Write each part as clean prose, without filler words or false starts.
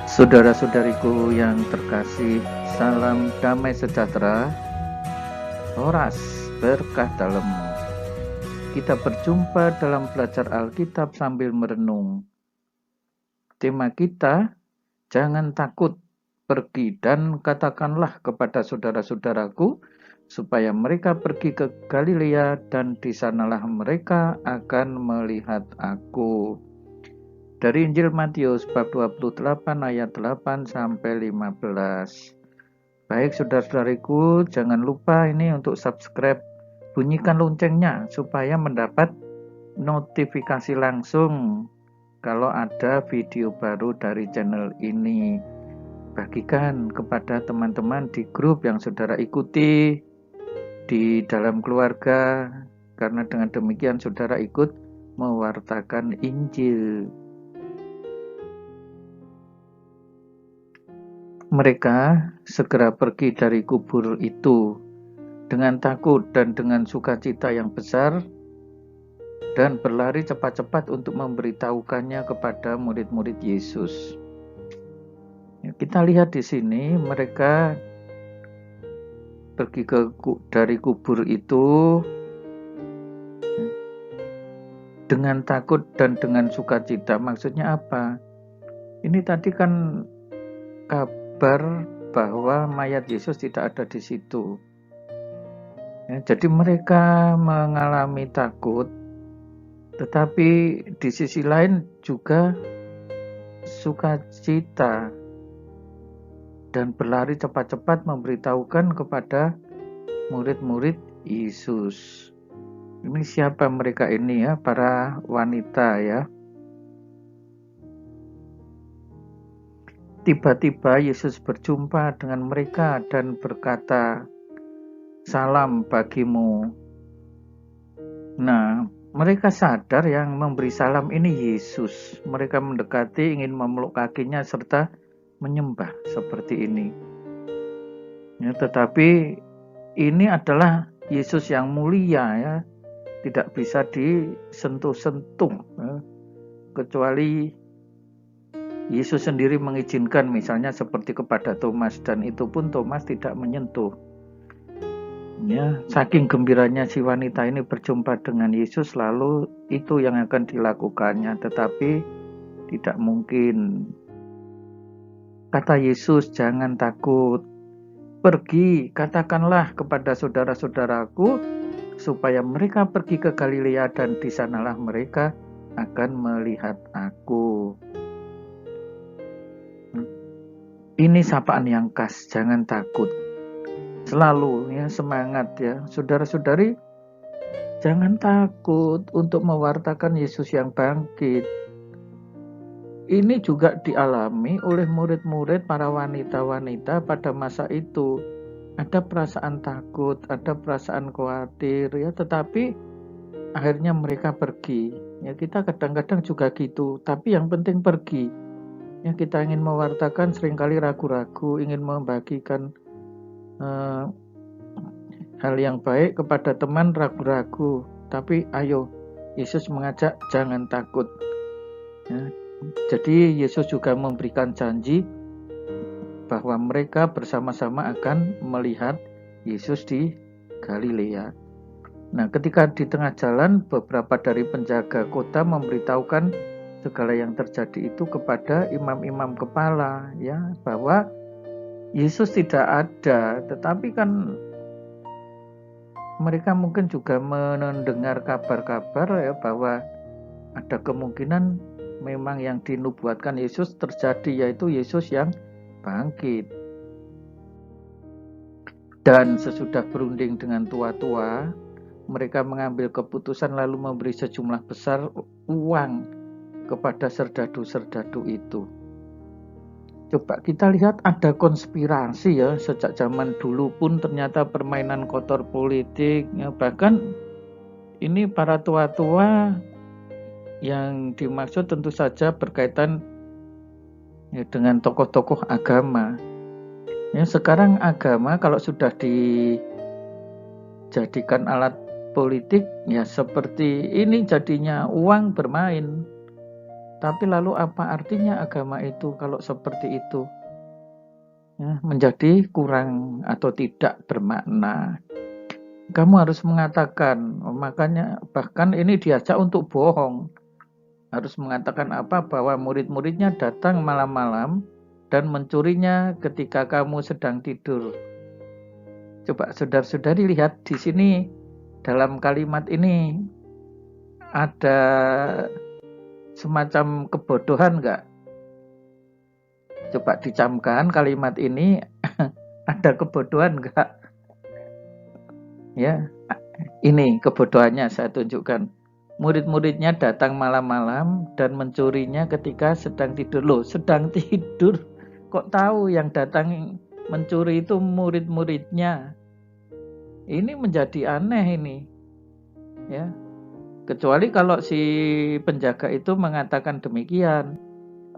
Saudara-saudariku yang terkasih, salam damai sejahtera, horas berkah dalam. Kita berjumpa dalam belajar Alkitab sambil merenung. Tema kita, jangan takut, pergi dan katakanlah kepada saudara-saudaraku, supaya mereka pergi ke Galilea dan di sanalah mereka akan melihat aku. Dari Injil Matius bab 28 ayat 8 sampai 15. Baik saudara-saudariku, jangan lupa ini untuk subscribe, bunyikan loncengnya supaya mendapat notifikasi langsung kalau ada video baru dari channel ini. Bagikan kepada teman-teman di grup yang saudara ikuti, di dalam keluarga, karena dengan demikian saudara ikut mewartakan Injil. Mereka segera pergi dari kubur itu dengan takut dan dengan sukacita yang besar dan berlari cepat-cepat untuk memberitahukannya kepada murid-murid Yesus. Kita lihat di sini mereka pergi dari kubur itu dengan takut dan dengan sukacita. Maksudnya apa? Ini tadi kan kabar bahwa mayat Yesus tidak ada di situ. Jadi mereka mengalami takut, tetapi di sisi lain juga sukacita dan berlari cepat-cepat memberitahukan kepada murid-murid Yesus. Ini siapa mereka ini ya? Para wanita ya. Tiba-tiba Yesus berjumpa dengan mereka dan berkata, "Salam bagimu." Nah, mereka sadar yang memberi salam ini Yesus. Mereka mendekati, ingin memeluk kakinya serta menyembah seperti ini. Ya, tetapi ini adalah Yesus yang mulia ya, tidak bisa disentuh-sentuh ya, kecuali Yesus sendiri mengizinkan, misalnya seperti kepada Thomas, dan itu pun Thomas tidak menyentuh. Ya, saking gembiranya si wanita ini berjumpa dengan Yesus, lalu itu yang akan dilakukannya, tetapi tidak mungkin. Kata Yesus, jangan takut, pergi, katakanlah kepada saudara-saudaraku, supaya mereka pergi ke Galilea dan di sanalah mereka akan melihat aku. Ini sapaan yang khas, jangan takut. Selalu ya semangat ya. Saudara-saudari, jangan takut untuk mewartakan Yesus yang bangkit. Ini juga dialami oleh murid-murid para wanita-wanita pada masa itu. Ada perasaan takut, ada perasaan khawatir ya, tetapi akhirnya mereka pergi. Ya, kita kadang-kadang juga gitu, tapi yang penting pergi. Ya, kita ingin mewartakan seringkali ragu-ragu, ingin membagikan hal yang baik kepada teman ragu-ragu. Tapi ayo, Yesus mengajak jangan takut. Ya, jadi Yesus juga memberikan janji bahwa mereka bersama-sama akan melihat Yesus di Galilea. Nah, ketika di tengah jalan, beberapa dari penjaga kota memberitahukan segala yang terjadi itu kepada imam-imam kepala ya, bahwa Yesus tidak ada, tetapi kan mereka mungkin juga mendengar kabar-kabar ya bahwa ada kemungkinan memang yang dinubuatkan Yesus terjadi, yaitu Yesus yang bangkit. Dan sesudah berunding dengan tua-tua, mereka mengambil keputusan lalu memberi sejumlah besar uang kepada serdadu-serdadu itu. Coba kita lihat, ada konspirasi ya, sejak zaman dulu pun ternyata permainan kotor politik ya, bahkan ini para tua-tua yang dimaksud tentu saja berkaitan ya, dengan tokoh-tokoh agama. Ya, sekarang agama kalau sudah dijadikan alat politik ya seperti ini, jadinya uang bermain. Tapi lalu apa artinya agama itu kalau seperti itu? Ya, menjadi kurang atau tidak bermakna. Kamu harus mengatakan, makanya bahkan ini diajak untuk bohong. Harus mengatakan apa? Bahwa murid-muridnya datang malam-malam dan mencurinya ketika kamu sedang tidur. Coba saudara-saudari lihat di sini dalam kalimat ini ada semacam kebodohan enggak? Coba dicamkan kalimat ini ada kebodohan enggak? Ya, ini kebodohannya saya tunjukkan. Murid-muridnya datang malam-malam dan mencurinya ketika sedang tidur. Loh, sedang tidur. Kok tahu yang datang mencuri itu murid-muridnya? Ini menjadi aneh ini. Ya. Kecuali kalau si penjaga itu mengatakan demikian.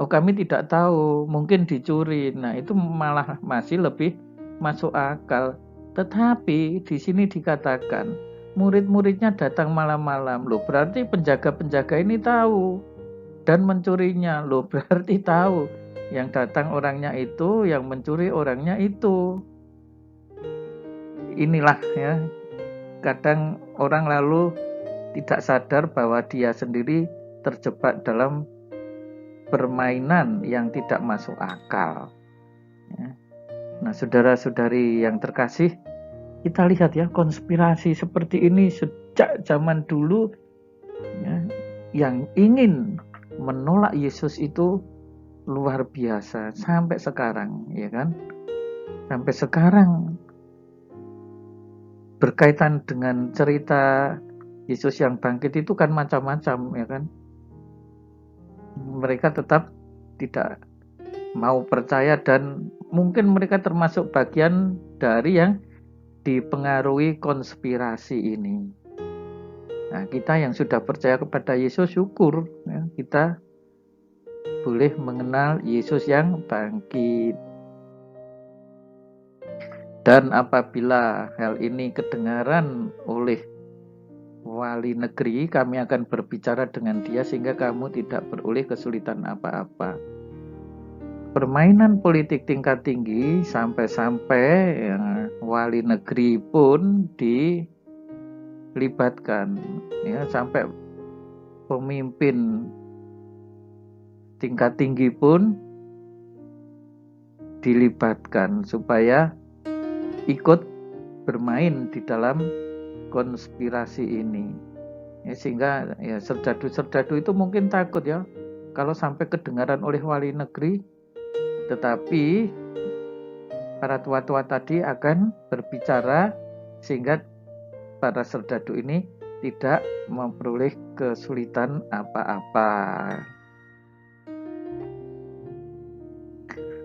Oh, kami tidak tahu, mungkin dicuri. Nah, itu malah masih lebih masuk akal. Tetapi di sini dikatakan murid-muridnya datang malam-malam. Loh, berarti penjaga-penjaga ini tahu dan mencurinya. Loh, berarti tahu yang datang orangnya itu, yang mencuri orangnya itu. Inilah ya, kadang orang lalu tidak sadar bahwa dia sendiri terjebak dalam permainan yang tidak masuk akal. Ya. Nah, saudara-saudari yang terkasih, kita lihat ya konspirasi seperti ini sejak zaman dulu ya, yang ingin menolak Yesus itu luar biasa sampai sekarang, ya kan? Sampai sekarang berkaitan dengan cerita Yesus yang bangkit itu kan macam-macam, ya kan? Mereka tetap tidak mau percaya dan mungkin mereka termasuk bagian dari yang dipengaruhi konspirasi ini. Nah, kita yang sudah percaya kepada Yesus syukur ya, kita boleh mengenal Yesus yang bangkit. Dan apabila hal ini kedengaran oleh wali negeri, kami akan berbicara dengan dia sehingga kamu tidak beroleh kesulitan apa-apa. Permainan politik tingkat tinggi sampai-sampai ya, wali negeri pun dilibatkan, ya, sampai pemimpin tingkat tinggi pun dilibatkan supaya ikut bermain di dalam konspirasi ini. Ya, sehingga ya serdadu-serdadu itu mungkin takut ya kalau sampai kedengaran oleh wali negeri, tetapi para tua-tua tadi akan berbicara sehingga para serdadu ini tidak memperoleh kesulitan apa-apa.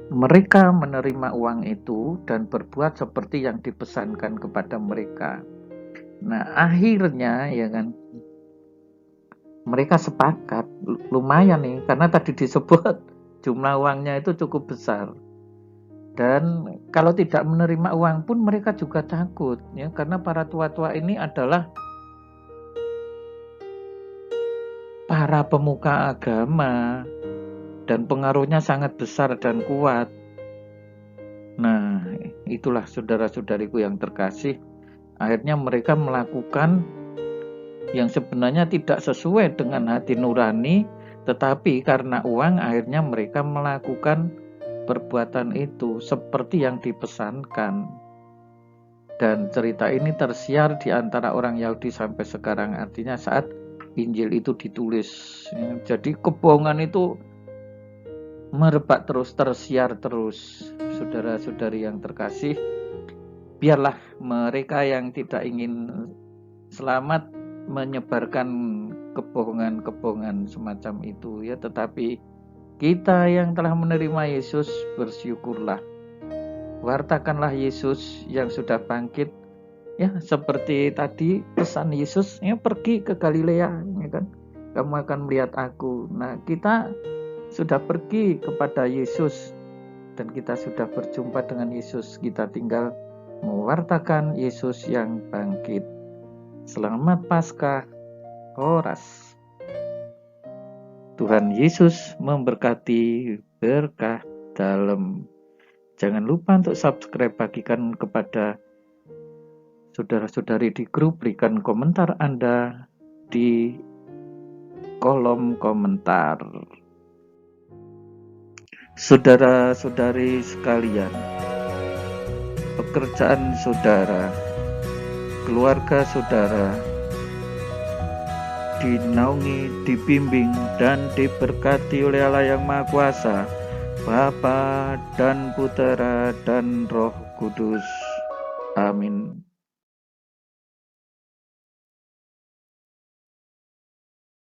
Mereka menerima uang itu dan berbuat seperti yang dipesankan kepada mereka. Nah, akhirnya ya kan, mereka sepakat, lumayan nih, karena tadi disebut jumlah uangnya itu cukup besar. Dan kalau tidak menerima uang pun mereka juga takut, ya, karena para tua-tua ini adalah para pemuka agama dan pengaruhnya sangat besar dan kuat. Nah, itulah saudara-saudariku yang terkasih. Akhirnya mereka melakukan yang sebenarnya tidak sesuai dengan hati nurani, tetapi karena uang akhirnya mereka melakukan perbuatan itu seperti yang dipesankan. Dan cerita ini tersiar di antara orang Yahudi sampai sekarang, artinya saat Injil itu ditulis. Jadi kebohongan itu merebak terus, tersiar terus. Saudara-saudari yang terkasih, biarlah mereka yang tidak ingin selamat menyebarkan kebohongan-kebohongan semacam itu ya, tetapi kita yang telah menerima Yesus bersyukurlah, wartakanlah Yesus yang sudah bangkit ya, seperti tadi pesan Yesus ya, pergi ke Galilea ya kan, kamu akan melihat aku. Nah, kita sudah pergi kepada Yesus dan kita sudah berjumpa dengan Yesus, kita tinggal mewartakan Yesus yang bangkit. Selamat Paskah, Horas. Tuhan Yesus memberkati, berkah dalam. Jangan lupa untuk subscribe, bagikan kepada saudara-saudari di grup, berikan komentar Anda di kolom komentar. Saudara-saudari sekalian, pekerjaan saudara, keluarga saudara dinaungi, dibimbing, dan diberkati oleh Allah yang Maha Kuasa, Bapa dan Putera dan Roh Kudus. Amin.